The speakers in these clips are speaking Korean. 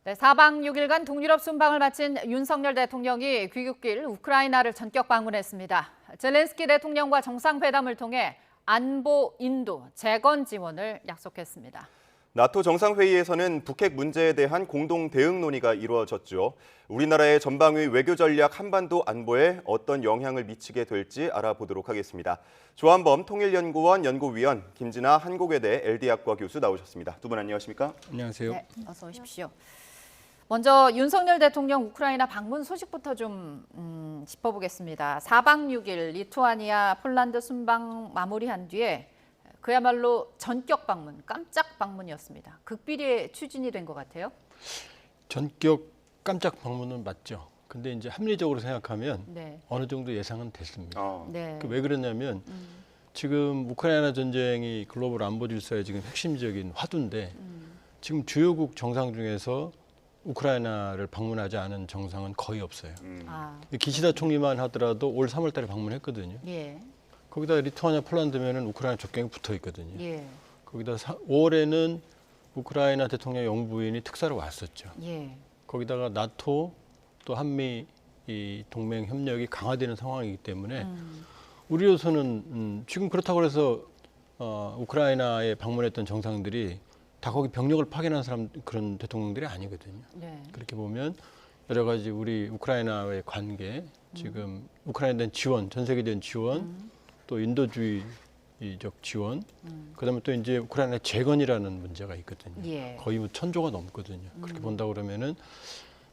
네, 4박 6일간 동유럽 순방을 마친 윤석열 대통령이 귀국길 우크라이나를 전격 방문했습니다. 젤렌스키 대통령과 정상회담을 통해 안보, 인도, 재건 지원을 약속했습니다. 나토 정상회의에서는 북핵 문제에 대한 공동 대응 논의가 이루어졌죠. 우리나라의 전방위 외교 전략 한반도 안보에 어떤 영향을 미치게 될지 알아보도록 하겠습니다. 조한범 통일연구원 연구위원, 김진아 한국외대 LD학과 교수 나오셨습니다. 두 분 안녕하십니까? 안녕하세요. 네, 어서 오십시오. 먼저 윤석열 대통령 우크라이나 방문 소식부터 좀 짚어보겠습니다. 4박 6일 리투아니아, 폴란드 순방 마무리한 뒤에 그야말로 전격 방문, 깜짝 방문이었습니다. 극비리에 추진이 된 것 같아요. 전격 깜짝 방문은 맞죠. 근데 이제 합리적으로 생각하면 네. 어느 정도 예상은 됐습니다. 네. 왜 그러냐면 지금 우크라이나 전쟁이 글로벌 안보 질서의 지금 핵심적인 화두인데 지금 주요국 정상 중에서 우크라이나를 방문하지 않은 정상은 거의 없어요. 기시다 총리만 하더라도 올 3월 달에 방문했거든요. 예. 거기다 리투아니아, 폴란드면은 우크라이나 접경이 붙어 있거든요. 예. 거기다 5월에는 우크라이나 대통령 영부인이 특사로 왔었죠. 예. 거기다가 나토 또 한미 이 동맹 협력이 강화되는 상황이기 때문에 우리로서는 지금 그렇다고 해서 우크라이나에 방문했던 정상들이 다 거기 병력을 파견한 사람 그런 대통령들이 아니거든요. 네. 그렇게 보면 여러 가지 우리 우크라이나와의 관계, 지금 우크라이나에 대한 지원, 전 세계에 대한 지원, 또 인도주의적 지원, 그다음에 또 이제 우크라이나 재건이라는 문제가 있거든요. 예. 거의 뭐 1,000조가 넘거든요. 그렇게 본다 그러면은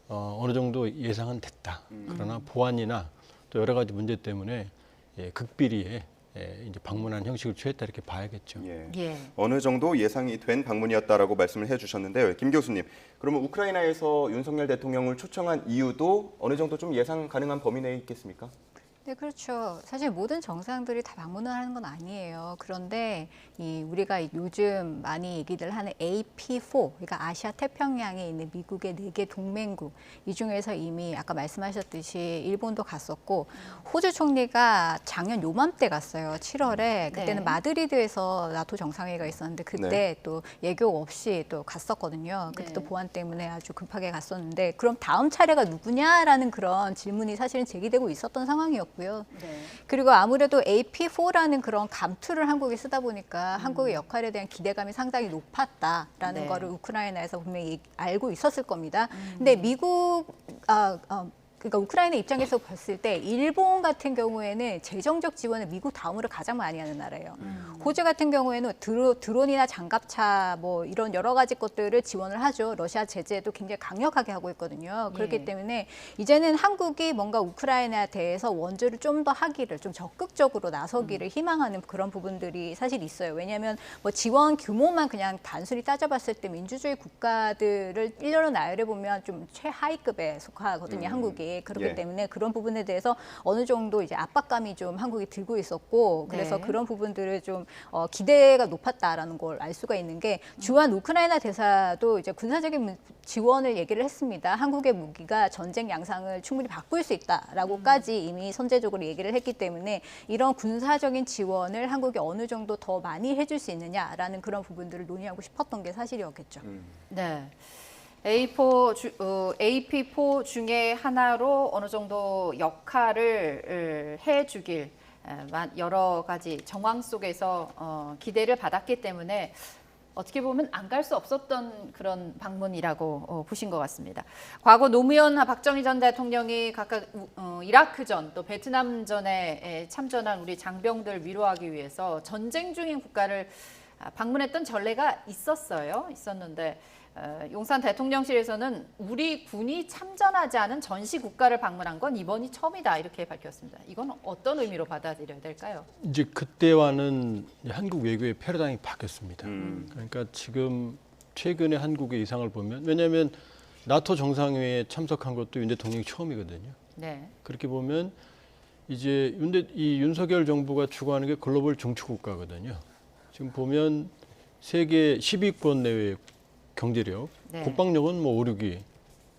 어느 정도 예상은 됐다. 그러나 보안이나 또 여러 가지 문제 때문에 극비리에 이제 방문한 형식을 취했다 이렇게 봐야겠죠. 예. 예. 어느 정도 예상이 된 방문이었다라고 말씀을 해주셨는데요. 김 교수님, 그러면 우크라이나에서 윤석열 대통령을 초청한 이유도 어느 정도 좀 예상 가능한 범위 내에 있겠습니까? 네, 그렇죠. 사실 모든 정상들이 다 방문을 하는 건 아니에요. 그런데 우리가 요즘 많이 얘기들 하는 AP4, 그러니까 아시아 태평양에 있는 미국의 4개 동맹국, 이 중에서 이미 아까 말씀하셨듯이 일본도 갔었고, 호주 총리가 작년 요맘때 갔어요. 7월에. 그때는 네. 마드리드에서 나토 정상회의가 있었는데 그때 네. 또 예고 없이 또 갔었거든요. 그때 네. 또 보안 때문에 아주 급하게 갔었는데, 그럼 다음 차례가 누구냐라는 그런 질문이 사실은 제기되고 있었던 상황이었고, 네. 그리고 아무래도 AP4라는 그런 감투를 한국이 쓰다 보니까 한국의 역할에 대한 기대감이 상당히 높았다라는 네. 거를 우크라이나에서 분명히 알고 있었을 겁니다. 근데 미국 그러니까 우크라이나 입장에서 봤을 때 일본 같은 경우에는 재정적 지원을 미국 다음으로 가장 많이 하는 나라예요. 호주 같은 경우에는 드론이나 장갑차 뭐 이런 여러 가지 것들을 지원을 하죠. 러시아 제재도 굉장히 강력하게 하고 있거든요. 그렇기 예. 때문에 이제는 한국이 뭔가 우크라이나에 대해서 원조를 좀 더 하기를 좀 적극적으로 나서기를 희망하는 그런 부분들이 사실 있어요. 왜냐하면 뭐 지원 규모만 그냥 단순히 따져봤을 때 민주주의 국가들을 일렬로 나열해 보면 좀 최하위급에 속하거든요. 한국이. 그렇기 예. 때문에 그런 부분에 대해서 어느 정도 이제 압박감이 좀 한국이 들고 있었고, 그래서 네. 그런 부분들을 좀 기대가 높았다라는 걸 알 수가 있는 게, 주한 우크라이나 대사도 이제 군사적인 지원을 얘기를 했습니다. 한국의 무기가 전쟁 양상을 충분히 바꿀 수 있다라고까지 이미 선제적으로 얘기를 했기 때문에 이런 군사적인 지원을 한국이 어느 정도 더 많이 해줄 수 있느냐라는 그런 부분들을 논의하고 싶었던 게 사실이었겠죠. 네. AP4 중에 하나로 어느 정도 역할을 해주길 여러 가지 정황 속에서 기대를 받았기 때문에 어떻게 보면 안 갈 수 없었던 그런 방문이라고 보신 것 같습니다. 과거 노무현, 박정희 전 대통령이 각각 이라크전 또 베트남전에 참전한 우리 장병들 위로하기 위해서 전쟁 중인 국가를 방문했던 전례가 있었는데 용산 대통령실에서는 우리 군이 참전하지 않은 전시 국가를 방문한 건 이번이 처음이다 이렇게 밝혔습니다. 이건 어떤 의미로 받아들여야 될까요? 이제 그때와는 한국 외교의 패러다임이 바뀌었습니다. 그러니까 지금 최근에 한국의 이상을 보면, 왜냐하면 나토 정상회의에 참석한 것도 윤 대통령이 처음이거든요. 네. 그렇게 보면 이제 이 윤석열 정부가 추구하는 게 글로벌 중추 국가거든요. 지금 보면 세계 10위권 내외 경제력, 네. 국방력은 뭐 5, 6위,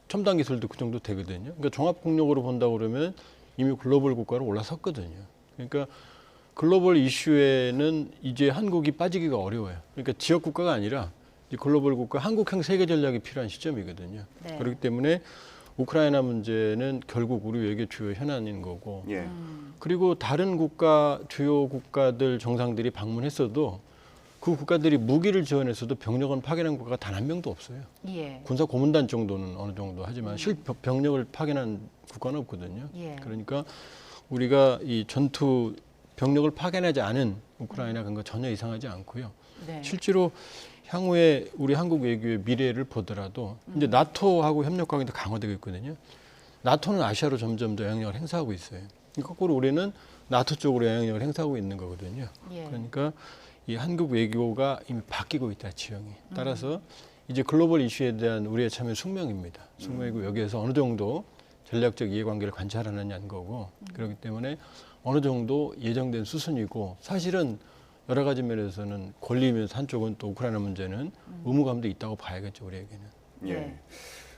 첨단 기술도 그 정도 되거든요. 그러니까 종합국력으로 본다고 그러면 이미 글로벌 국가로 올라섰거든요. 그러니까 글로벌 이슈에는 이제 한국이 빠지기가 어려워요. 그러니까 지역 국가가 아니라 이 글로벌 국가 한국형 세계 전략이 필요한 시점이거든요. 네. 그렇기 때문에 우크라이나 문제는 결국 우리 외교 주요 현안인 거고 예. 그리고 다른 국가 주요 국가들 정상들이 방문했어도 그 국가들이 무기를 지원했어도 병력은 파견한 국가가 단 한 명도 없어요. 예. 군사 고문단 정도는 어느 정도 하지만 병력을 파견한 국가는 없거든요. 예. 그러니까 우리가 이 전투 병력을 파견하지 않은 우크라이나 그런 거 전혀 이상하지 않고요. 네. 실제로 향후에 우리 한국 외교의 미래를 보더라도 이제 나토하고 협력 관계도 강화되고 있거든요. 나토는 아시아로 점점 더 영향력을 행사하고 있어요. 거꾸로 우리는 나토 쪽으로 영향력을 행사하고 있는 거거든요. 예. 그러니까 이 한국 외교가 이미 바뀌고 있다, 지형이. 따라서 이제 글로벌 이슈에 대한 우리의 참여 숙명입니다. 숙명이고 여기에서 어느 정도 전략적 이해관계를 관찰하느냐는 거고 그렇기 때문에 어느 정도 예정된 수순이고 사실은 여러 가지 면에서는 권리면서 한쪽은 또 우크라이나 문제는 의무감도 있다고 봐야겠죠, 우리에게는. 예. 네.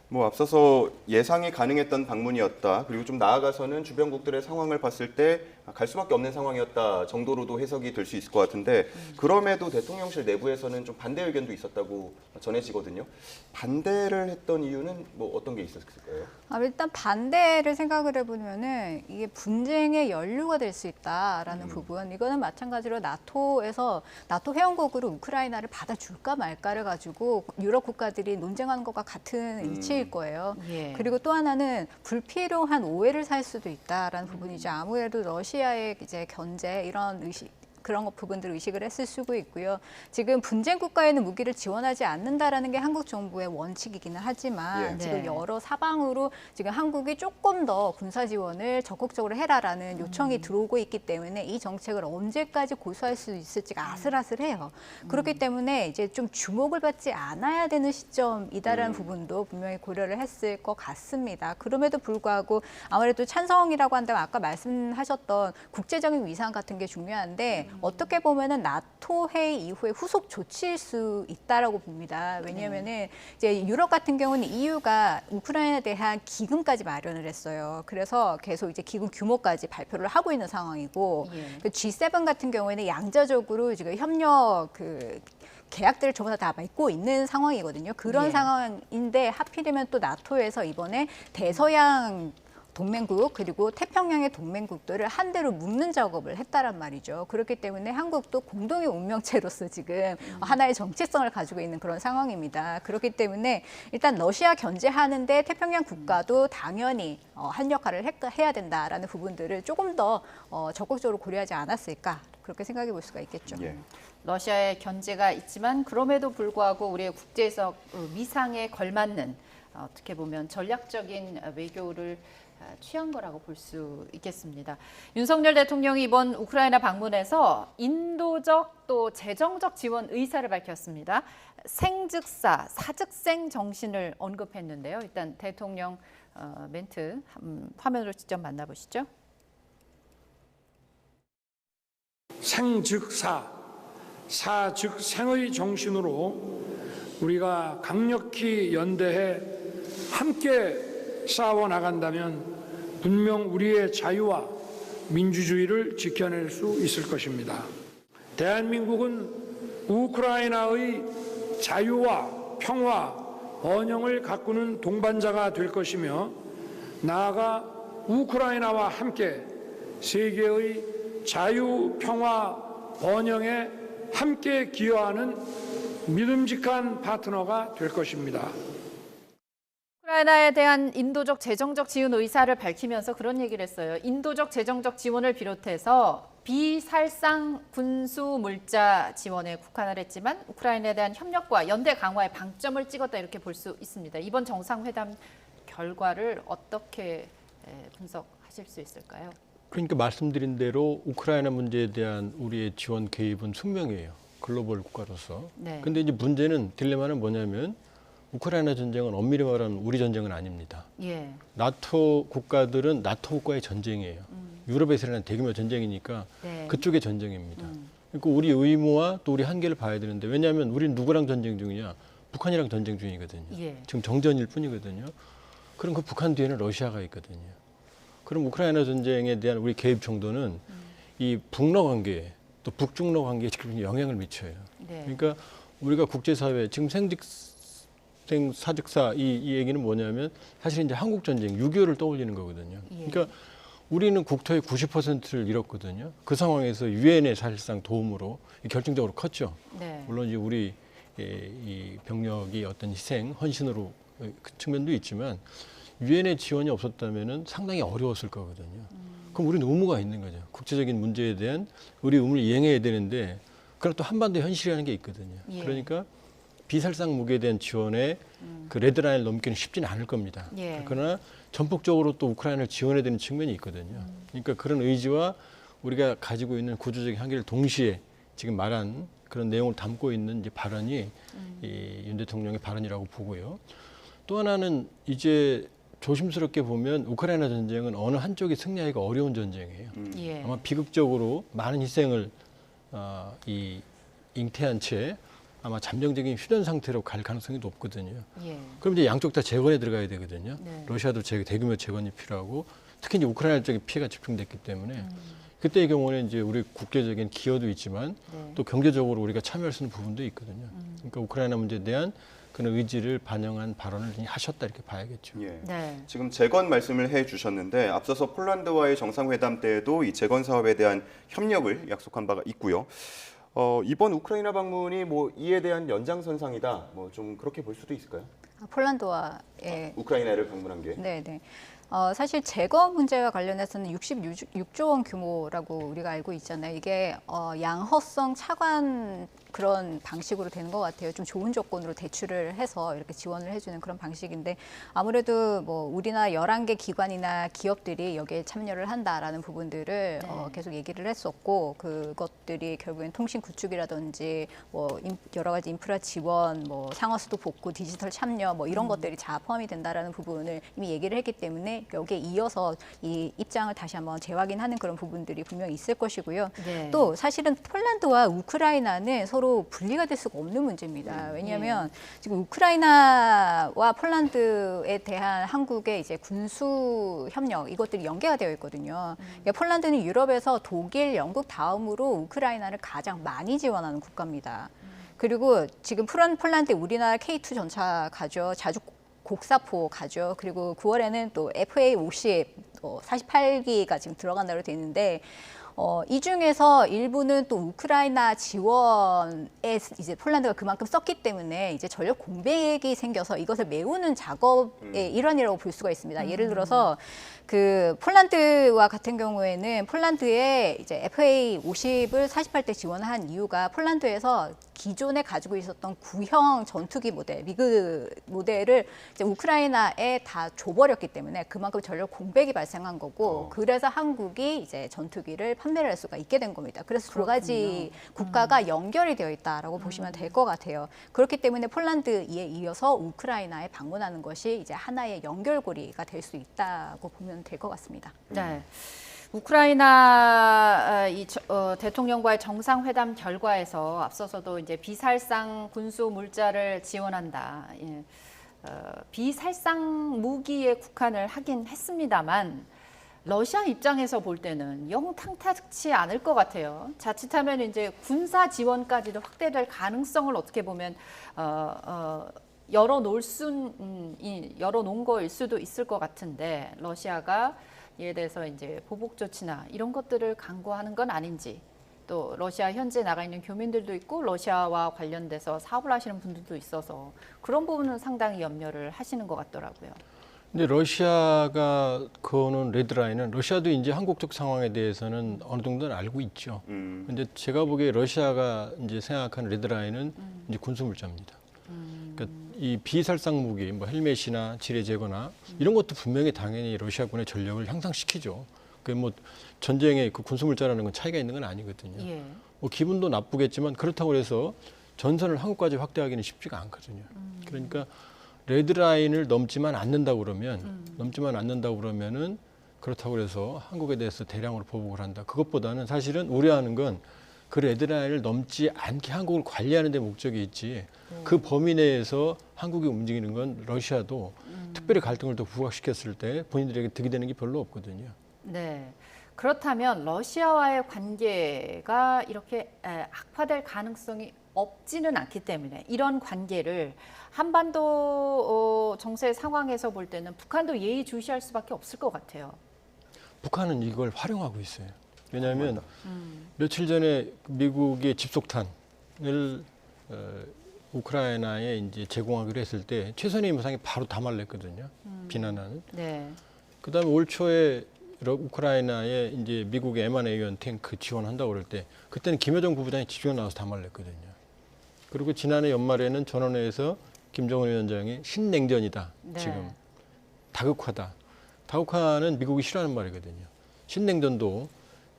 뭐 앞서서 예상이 가능했던 방문이었다. 그리고 좀 나아가서는 주변국들의 상황을 봤을 때 갈 수밖에 없는 상황이었다 정도로도 해석이 될 수 있을 것 같은데 그럼에도 대통령실 내부에서는 좀 반대 의견도 있었다고 전해지거든요. 반대를 했던 이유는 뭐 어떤 게 있었을까요? 일단 반대를 생각을 해보면은 이게 분쟁의 연료가 될 수 있다라는 부분. 이거는 마찬가지로 나토에서 나토 회원국으로 우크라이나를 받아줄까 말까를 가지고 유럽 국가들이 논쟁하는 것과 같은 이치일 거예요. 예. 그리고 또 하나는 불필요한 오해를 살 수도 있다라는 부분이죠. 아무래도 러시아의 이제 견제 이런 그런 부분들 의식을 했을 수도 있고요. 지금 분쟁 국가에는 무기를 지원하지 않는다라는 게 한국 정부의 원칙이기는 하지만 예. 지금 네. 여러 사방으로 지금 한국이 조금 더 군사 지원을 적극적으로 해라라는 요청이 들어오고 있기 때문에 이 정책을 언제까지 고수할 수 있을지가 아슬아슬해요. 그렇기 때문에 이제 좀 주목을 받지 않아야 되는 시점이다라는 부분도 분명히 고려를 했을 것 같습니다. 그럼에도 불구하고 아무래도 찬성이라고 한다면 아까 말씀하셨던 국제적인 위상 같은 게 중요한데 어떻게 보면은 나토 회의 이후에 후속 조치일 수 있다라고 봅니다. 왜냐하면은 이제 유럽 같은 경우는 EU가 우크라이나에 대한 기금까지 마련을 했어요. 그래서 계속 이제 기금 규모까지 발표를 하고 있는 상황이고 예. 그 G7 같은 경우에는 양자적으로 지금 협력 계약들을 전부 다 맺고 있는 상황이거든요. 그런 예. 상황인데 하필이면 또 나토에서 이번에 대서양 동맹국 그리고 태평양의 동맹국들을 한 대로 묶는 작업을 했다란 말이죠. 그렇기 때문에 한국도 공동의 운명체로서 지금 하나의 정체성을 가지고 있는 그런 상황입니다. 그렇기 때문에 일단 러시아 견제하는데 태평양 국가도 당연히 한 역할을 해야 된다라는 부분들을 조금 더 적극적으로 고려하지 않았을까 그렇게 생각해 볼 수가 있겠죠. 예. 러시아의 견제가 있지만 그럼에도 불구하고 우리의 국제적 위상에 걸맞는 어떻게 보면 전략적인 외교를 취한 거라고 볼 수 있겠습니다. 윤석열 대통령이 이번 우크라이나 방문에서 인도적 또 재정적 지원 의사를 밝혔습니다. 생즉사, 사즉생 정신을 언급했는데요. 일단 대통령 멘트 화면으로 직접 만나보시죠. 생즉사, 사즉생의 정신으로 우리가 강력히 연대해 함께 싸워 나간다면 분명 우리의 자유와 민주주의를 지켜낼 수 있을 것입니다. 대한민국은 우크라이나의 자유와 평화, 번영을 가꾸는 동반자가 될 것이며 나아가 우크라이나와 함께 세계의 자유, 평화, 번영에 함께 기여하는 믿음직한 파트너가 될 것입니다. 우크라이나에 대한 인도적 재정적 지원 의사를 밝히면서 그런 얘기를 했어요. 인도적 재정적 지원을 비롯해서 비살상 군수 물자 지원에 국한을 했지만 우크라이나에 대한 협력과 연대 강화에 방점을 찍었다 이렇게 볼 수 있습니다. 이번 정상회담 결과를 어떻게 분석하실 수 있을까요? 그러니까 말씀드린 대로 우크라이나 문제에 대한 우리의 지원 개입은 숙명이에요. 글로벌 국가로서. 네. 근데 이제 문제는 딜레마는 뭐냐면 우크라이나 전쟁은 엄밀히 말하면 우리 전쟁은 아닙니다. 예. 나토 국가들은 나토 국가의 전쟁이에요. 유럽에서 일어난 대규모 전쟁이니까 네. 그쪽의 전쟁입니다. 그러니까 우리 의무와 또 우리 한계를 봐야 되는데 왜냐하면 우리는 누구랑 전쟁 중이냐? 북한이랑 전쟁 중이거든요. 예. 지금 정전일 뿐이거든요. 그럼 그 북한 뒤에는 러시아가 있거든요. 그럼 우크라이나 전쟁에 대한 우리 개입 정도는 이 북러 관계에 또 북중러 관계에 직접 영향을 미쳐요. 네. 그러니까 우리가 국제사회 지금 사직사 이 얘기는 뭐냐면 사실 이제 한국 전쟁 6.25를 떠올리는 거거든요. 예. 그러니까 우리는 국토의 90%를 잃었거든요. 그 상황에서 유엔의 사실상 도움으로 결정적으로 컸죠. 네. 물론 이제 우리 이 병력이 어떤 희생, 헌신으로 그 측면도 있지만 유엔의 지원이 없었다면은 상당히 어려웠을 거거든요. 그럼 우리는 의무가 있는 거죠. 국제적인 문제에 대한 우리 의무를 이행해야 되는데 그럼 또 한반도 현실이라는 게 있거든요. 예. 그러니까 비살상 무기에 대한 지원에 그 레드라인을 넘기는 쉽지는 않을 겁니다. 예. 그러나 전폭적으로 또 우크라이나를 지원해야 되는 측면이 있거든요. 그러니까 그런 의지와 우리가 가지고 있는 구조적인 한계를 동시에 지금 말한 그런 내용을 담고 있는 이제 발언이 이 윤 대통령의 발언이라고 보고요. 또 하나는 이제 조심스럽게 보면 우크라이나 전쟁은 어느 한쪽이 승리하기가 어려운 전쟁이에요. 예. 아마 비극적으로 많은 희생을 잉태한 채 아마 잠정적인 휴전 상태로 갈 가능성이 높거든요. 예. 그럼 이제 양쪽 다 재건에 들어가야 되거든요. 네. 러시아도 대규모 재건이 필요하고 특히 이제 우크라이나 쪽에 피해가 집중됐기 때문에 그때의 경우는 이제 우리 국제적인 기여도 있지만 네. 또 경제적으로 우리가 참여할 수 있는 부분도 있거든요. 그러니까 우크라이나 문제에 대한 그런 의지를 반영한 발언을 하셨다 이렇게 봐야겠죠. 예. 네. 지금 재건 말씀을 해주셨는데 앞서서 폴란드와의 정상회담 때에도 이 재건 사업에 대한 협력을 약속한 바가 있고요. 이번 우크라이나 방문이 뭐 이에 대한 연장선상이다. 뭐 좀 그렇게 볼 수도 있을까요? 폴란드와의 우크라이나를 방문한 게. 네네. 사실 재건 문제와 관련해서는 66조 원 규모라고 우리가 알고 있잖아요. 이게 양허성 차관 그런 방식으로 되는 것 같아요. 좀 좋은 조건으로 대출을 해서 이렇게 지원을 해주는 그런 방식인데 아무래도 뭐 우리나라 11개 기관이나 기업들이 여기에 참여를 한다라는 부분들을 계속 얘기를 했었고 그것들이 결국엔 통신 구축이라든지 뭐 여러 가지 인프라 지원, 뭐 상하수도 복구, 디지털 참여 뭐 이런 것들이 다 포함이 된다라는 부분을 이미 얘기를 했기 때문에 여기에 이어서 이 입장을 다시 한번 재확인하는 그런 부분들이 분명히 있을 것이고요. 네. 또 사실은 폴란드와 우크라이나는 서로 분리가 될 수가 없는 문제입니다. 왜냐하면 지금 우크라이나와 폴란드에 대한 한국의 이제 군수 협력 이것들이 연계가 되어 있거든요. 그러니까 폴란드는 유럽에서 독일, 영국 다음으로 우크라이나를 가장 많이 지원하는 국가입니다. 그리고 지금 폴란드에 우리나라 K2 전차 가죠. 자주 곡사포 가죠. 그리고 9월에는 또 FA50 48기가 지금 들어간다고 되어 있는데 이 중에서 일부는 또 우크라이나 지원에 이제 폴란드가 그만큼 썼기 때문에 이제 전력 공백이 생겨서 이것을 메우는 작업의 일환이라고 볼 수가 있습니다. 예를 들어서 그 폴란드와 같은 경우에는 폴란드에 이제 FA50을 48대 지원한 이유가 폴란드에서 기존에 가지고 있었던 구형 전투기 모델, 미그 모델을 이제 우크라이나에 다 줘버렸기 때문에 그만큼 전력 공백이 발생한 거고 그래서 한국이 이제 전투기를 판매를 할 수가 있게 된 겁니다. 그래서 두 가지 국가가 연결이 되어 있다라고 보시면 될 것 같아요. 그렇기 때문에 폴란드에 이어서 우크라이나에 방문하는 것이 이제 하나의 연결고리가 될 수 있다고 보면 될 것 같습니다. 네. 우크라이나 대통령과의 정상회담 결과에서 앞서서도 이제 비살상 군수 물자를 지원한다. 예. 비살상 무기에 국한을 하긴 했습니다만 러시아 입장에서 볼 때는 영 탕탁치 않을 것 같아요. 자칫하면 이제 군사 지원까지도 확대될 가능성을 어떻게 보면 열어놓은 거일 수도 있을 것 같은데 러시아가 이에 대해서 이제 보복 조치나 이런 것들을 강구하는 건 아닌지 또 러시아 현재 나가 있는 교민들도 있고 러시아와 관련돼서 사업을 하시는 분들도 있어서 그런 부분은 상당히 염려를 하시는 것 같더라고요. 근데 러시아가 그어놓은 레드라인은 러시아도 이제 한국적 상황에 대해서는 어느 정도는 알고 있죠. 근데 제가 보기에 러시아가 이제 생각하는 레드라인은 이제 군수물자입니다. 그러니까 이 비살상 무기, 뭐 헬멧이나 지뢰 제거나 이런 것도 분명히 당연히 러시아군의 전력을 향상시키죠. 그 뭐 전쟁의 그 군수물자라는 건 차이가 있는 건 아니거든요. 예. 뭐 기분도 나쁘겠지만 그렇다고 해서 전선을 한국까지 확대하기는 쉽지가 않거든요. 그러니까 레드라인을 넘지만 않는다고 그러면은 그렇다고 해서 한국에 대해서 대량으로 보복을 한다. 그것보다는 사실은 우려하는 건 그 레드라인을 넘지 않게 한국을 관리하는 데 목적이 있지 그 범위 내에서 한국이 움직이는 건 러시아도 특별히 갈등을 더 부각시켰을 때 본인들에게 득이 되는 게 별로 없거든요. 네. 그렇다면 러시아와의 관계가 이렇게 악화될 가능성이 없지는 않기 때문에 이런 관계를 한반도 정세 상황에서 볼 때는 북한도 예의주시할 수밖에 없을 것 같아요. 북한은 이걸 활용하고 있어요. 왜냐하면 며칠 전에 미국의 집속탄을 우크라이나에 이제 제공하기로 했을 때 최선의 임상이 바로 담화를 비난하는. 네. 그다음에 올 초에 우크라이나에 이제 미국의 M1A1 탱크 지원한다고 그럴 때 그때는 김여정 부부장이 직접 나와서 담화를 냈거든요. 그리고 지난해 연말에는 전원회에서 김정은 위원장이 신냉전이다. 네. 지금 다극화다. 다극화는 미국이 싫어하는 말이거든요. 신냉전도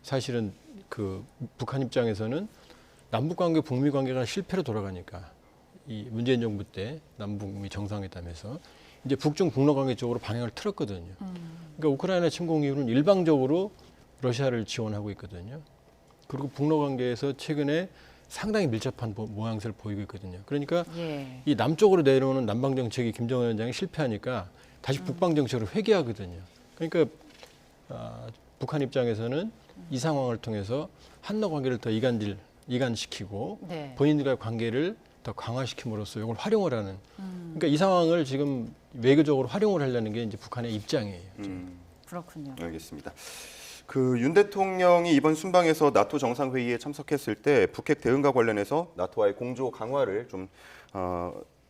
사실은 그 북한 입장에서는 남북관계, 북미관계가 실패로 돌아가니까 이 문재인 정부 때 남북미 정상회담에서 이제 북중 북러관계 쪽으로 방향을 틀었거든요. 그러니까 우크라이나 침공 이후는 일방적으로 러시아를 지원하고 있거든요. 그리고 북러관계에서 최근에 상당히 밀접한 모양새를 보이고 있거든요. 그러니까 예. 이 남쪽으로 내려오는 남방 정책이 김정은 위원장이 실패하니까 다시 북방 정책으로 회귀하거든요. 그러니까 북한 입장에서는 이 상황을 통해서 한러 관계를 더 이간시키고 네. 본인들과의 관계를 더 강화시킴으로써 이걸 활용을 하는. 그러니까 이 상황을 지금 외교적으로 활용을 하려는 게 이제 북한의 입장이에요. 그렇군요. 알겠습니다. 그 윤 대통령이 이번 순방에서 나토 정상회의에 참석했을 때 북핵 대응과 관련해서 나토와의 공조 강화를 좀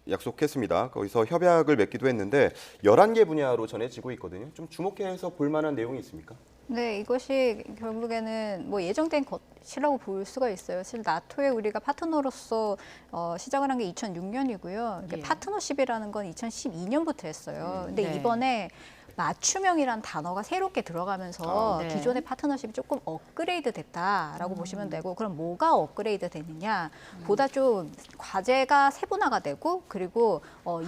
약속했습니다. 거기서 협약을 맺기도 했는데 11개 분야로 전해지고 있거든요. 좀 주목해서 볼 만한 내용이 있습니까? 네, 이것이 결국에는 뭐 예정된 것이라고 볼 수가 있어요. 사실 나토에 우리가 파트너로서 시작을 한 게 2006년이고요. 예. 파트너십이라는 건 2012년부터 했어요. 근데 네. 이번에 맞춤형이라는 단어가 새롭게 들어가면서 네. 기존의 파트너십이 조금 업그레이드 됐다라고 보시면 되고, 그럼 뭐가 업그레이드 되느냐? 보다 좀 과제가 세분화가 되고, 그리고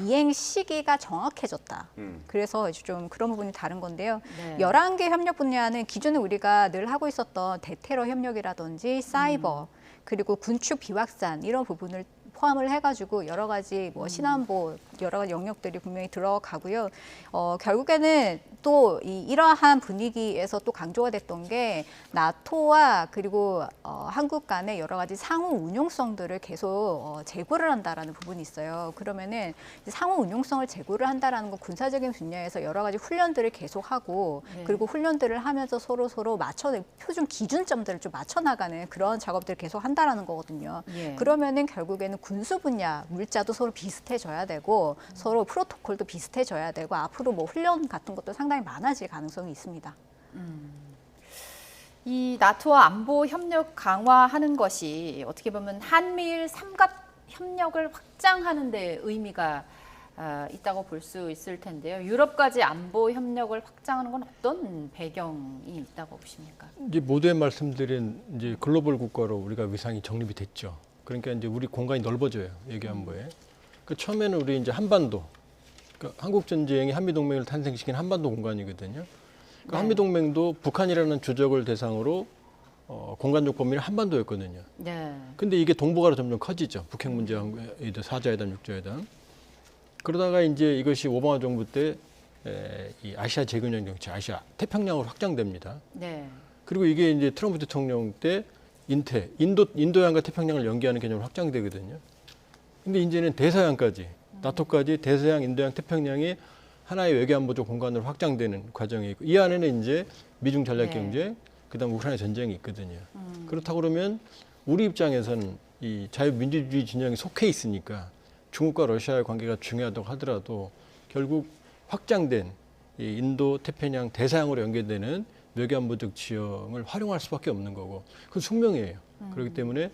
이행 시기가 정확해졌다. 그래서 이제 좀 그런 부분이 다른 건데요. 네. 11개 협력 분야는 기존에 우리가 늘 하고 있었던 대테러 협력이라든지 사이버, 그리고 군축 비확산 이런 부분을 포함을 해가지고 여러 가지 뭐 신안보 여러 가지 영역들이 분명히 들어가고요. 결국에는 또 이러한 분위기에서 또 강조가 됐던 게 나토와 그리고 한국 간의 여러 가지 상호 운용성들을 계속 제고를 한다라는 부분이 있어요. 그러면은 상호 운용성을 제고를 한다라는 건 군사적인 분야에서 여러 가지 훈련들을 계속하고 네. 그리고 훈련들을 하면서 서로 표준 기준점들을 좀 맞춰 나가는 그런 작업들을 계속 한다라는 거거든요. 예. 그러면은 결국에는 군수 분야 물자도 서로 비슷해져야 되고 서로 프로토콜도 비슷해져야 되고 앞으로 뭐 훈련 같은 것도 상당히 많아질 가능성이 있습니다. 이 나토와 안보 협력 강화하는 것이 어떻게 보면 한미일 삼각 협력을 확장하는 데 의미가 있다고 볼 수 있을 텐데요. 유럽까지 안보 협력을 확장하는 건 어떤 배경이 있다고 보십니까? 이제 모두의 말씀드린 이제 글로벌 국가로 우리가 위상이 정립이 됐죠. 그러니까 이제 우리 공간이 넓어져요. 외교안보에. 그 처음에는 우리 이제 한반도, 그러니까 한국 전쟁이 한미 동맹을 탄생시킨 한반도 공간이거든요. 그 네. 한미 동맹도 북한이라는 주적을 대상으로 공간적 범위는 한반도였거든요. 네. 근데 이게 동북아로 점점 커지죠. 북핵 문제와 4자회담, 6자회담. 그러다가 이제 이것이 오바마 정부 때 이 아시아 재균형 정책, 아시아 태평양으로 확장됩니다. 네. 그리고 이게 이제 트럼프 대통령 때 인도양과 태평양을 연계하는 개념으로 확장되거든요. 근데 이제는 대서양까지, 나토까지 대서양, 인도양, 태평양이 하나의 외교안보적 공간으로 확장되는 과정이 있고, 이 안에는 이제 미중 전략 경제, 네. 그다음 우크라이나 전쟁이 있거든요. 그렇다고 그러면 우리 입장에서는 이 자유민주주의 진영에 속해 있으니까 중국과 러시아의 관계가 중요하다고 하더라도 결국 확장된 이 인도, 태평양, 대서양으로 연계되는 외교안보적 지형을 활용할 수밖에 없는 거고, 그건 숙명이에요. 그렇기 때문에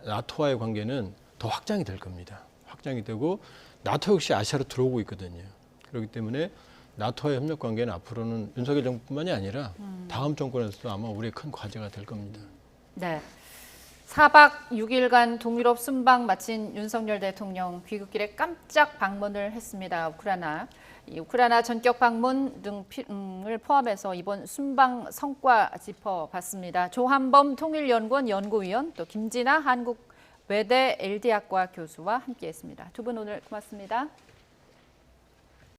나토와의 관계는 더 확장이 될 겁니다. 확장이 되고 나토 역시 아시아로 들어오고 있거든요. 그렇기 때문에 나토와의 협력 관계는 앞으로는 윤석열 정부뿐만이 아니라 다음 정권에서도 아마 우리의 큰 과제가 될 겁니다. 네. 4박 6일간 동유럽 순방 마친 윤석열 대통령 귀국길에 깜짝 방문을 했습니다. 이 우크라이나 전격 방문 등을 포함해서 이번 순방 성과 짚어봤습니다. 조한범 통일연구원 연구위원, 또 김진아 한국외대 LD학과 교수와 함께했습니다. 두 분 오늘 고맙습니다.